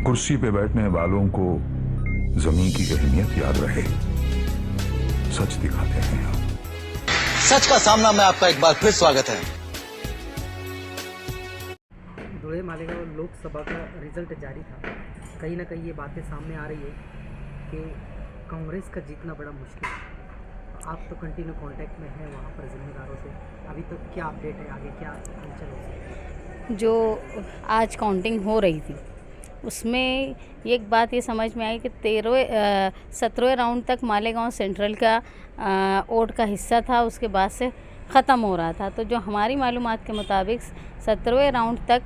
कुर्सी पे बैठने वालों को जमीन की अहमियत याद रहे। सच दिखाते हैं हम। सच का सामना में आपका एक बार फिर स्वागत है। धुले मालेगांव लोकसभा का रिजल्ट जारी था। कहीं ना कहीं ये बातें सामने आ रही है कि कांग्रेस का जीतना बड़ा मुश्किल है। आप तो कंटिन्यू कांटेक्ट में हैं वहाँ पर जिम्मेदारों से, अभी तक क्या अपडेट है, आगे क्या हलचल हो सकती है? जो आज काउंटिंग हो रही थी उसमें एक बात ये समझ में आई कि 17वें राउंड तक मालेगांव सेंट्रल का वोट का हिस्सा था, उसके बाद से ख़त्म हो रहा था। तो जो हमारी मालूमात के मुताबिक 17वें राउंड तक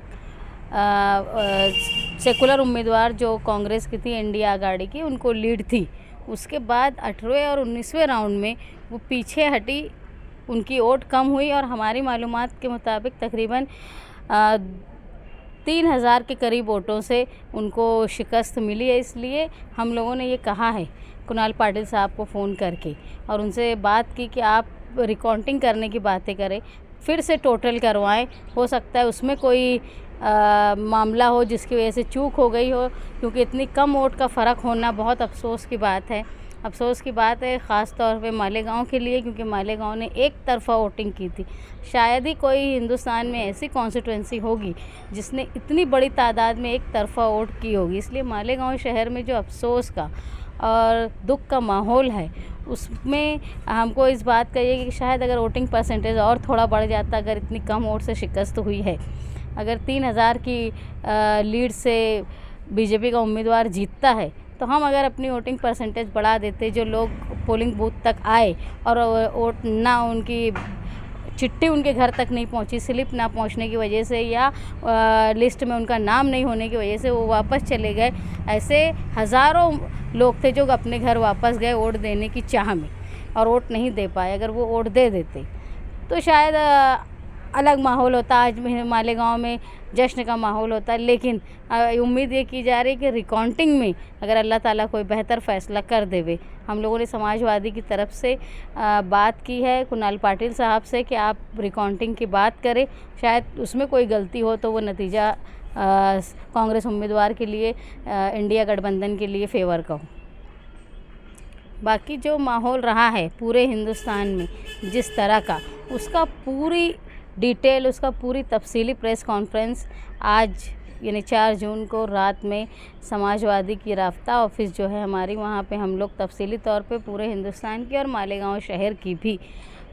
सेकुलर उम्मीदवार जो कांग्रेस की थी, इंडिया आघाड़ी की, उनको लीड थी। उसके बाद 18वें और 19वें राउंड में वो पीछे हटी, उनकी वोट कम हुई और हमारी मालूमात के मुताबिक तकरीबन 3000 के करीब वोटों से उनको शिकस्त मिली है। इसलिए हम लोगों ने ये कहा है कुणाल पाटिल साहब को फ़ोन करके और उनसे बात की कि आप रिकाउंटिंग करने की बातें करें, फिर से टोटल करवाएं। हो सकता है उसमें कोई मामला हो जिसकी वजह से चूक हो गई हो, क्योंकि इतनी कम वोट का फ़र्क होना बहुत अफसोस की बात है। अफसोस की बात है ख़ास तौर पे मालेगांव के लिए, क्योंकि मालेगांव ने एक तरफ़ा वोटिंग की थी। शायद ही कोई हिंदुस्तान में ऐसी कॉन्स्टिट्यूंसी होगी जिसने इतनी बड़ी तादाद में एक तरफ़ा वोट की होगी। इसलिए मालेगांव शहर में जो अफसोस का और दुख का माहौल है, उसमें हमको इस बात का ये कि शायद अगर वोटिंग परसेंटेज और थोड़ा बढ़ जाता, अगर इतनी कम वोट से शिकस्त हुई है, अगर 3000 की लीड से बीजेपी का उम्मीदवार जीतता है, तो हम अगर अपनी वोटिंग परसेंटेज बढ़ा देते, जो लोग पोलिंग बूथ तक आए और वोट ना, उनकी चिट्ठी उनके घर तक नहीं पहुंची, स्लिप ना पहुंचने की वजह से या लिस्ट में उनका नाम नहीं होने की वजह से वो वापस चले गए, ऐसे हज़ारों लोग थे जो अपने घर वापस गए वोट देने की चाह में और वोट नहीं दे पाए। अगर वो वोट दे देते तो शायद अलग माहौल होता, आज मालेगांव में जश्न का माहौल होता। लेकिन उम्मीद ये की जा रही है कि रिकाउंटिंग में अगर अल्लाह ताला कोई बेहतर फ़ैसला कर देवे। हम लोगों ने समाजवादी की तरफ से बात की है कुणाल पाटिल साहब से कि आप रिकाउंटिंग की बात करें, शायद उसमें कोई गलती हो तो वो नतीजा कांग्रेस उम्मीदवार के लिए, इंडिया गठबंधन के लिए फेवर का हो। बाकी जो माहौल रहा है पूरे हिंदुस्तान में जिस तरह का, उसका पूरी डिटेल, उसका पूरी तफसीली प्रेस कॉन्फ्रेंस आज यानी 4 जून को रात में समाजवादी की राब्ता ऑफिस जो है हमारी, वहाँ पे हम लोग तफसीली तौर पे पूरे हिंदुस्तान की और मालेगांव शहर की भी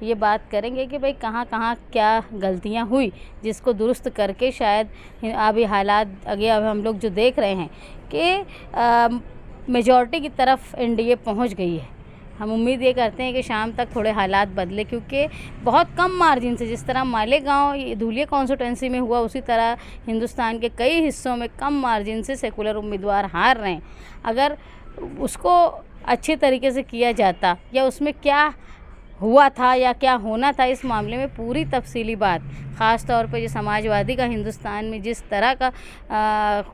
ये बात करेंगे कि भाई कहाँ कहाँ क्या गलतियाँ हुई, जिसको दुरुस्त करके शायद अभी हालात आगे अब हम लोग जो देख रहे हैं कि मेजॉरिटी की तरफ एनडीए पहुँच गई है। हम उम्मीद ये करते हैं कि शाम तक थोड़े हालात बदले, क्योंकि बहुत कम मार्जिन से, जिस तरह मालेगांव धुलिया कॉन्स्टिट्यूंसी में हुआ, उसी तरह हिंदुस्तान के कई हिस्सों में कम मार्जिन से सेकुलर उम्मीदवार हार रहे हैं। अगर उसको अच्छे तरीके से किया जाता या उसमें क्या हुआ था या क्या होना था, इस मामले में पूरी तफसीली बात, ख़ास तौर पे जो समाजवादी का हिंदुस्तान में जिस तरह का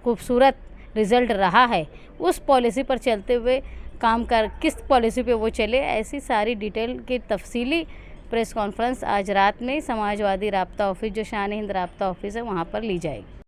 खूबसूरत रिज़ल्ट रहा है, उस पॉलिसी पर चलते हुए काम कर, किस पॉलिसी पे वो चले, ऐसी सारी डिटेल की तफसीली प्रेस कॉन्फ्रेंस आज रात में समाजवादी राब्ता ऑफिस, जो शान हिंद राब्ता ऑफिस है, वहाँ पर ली जाएगी।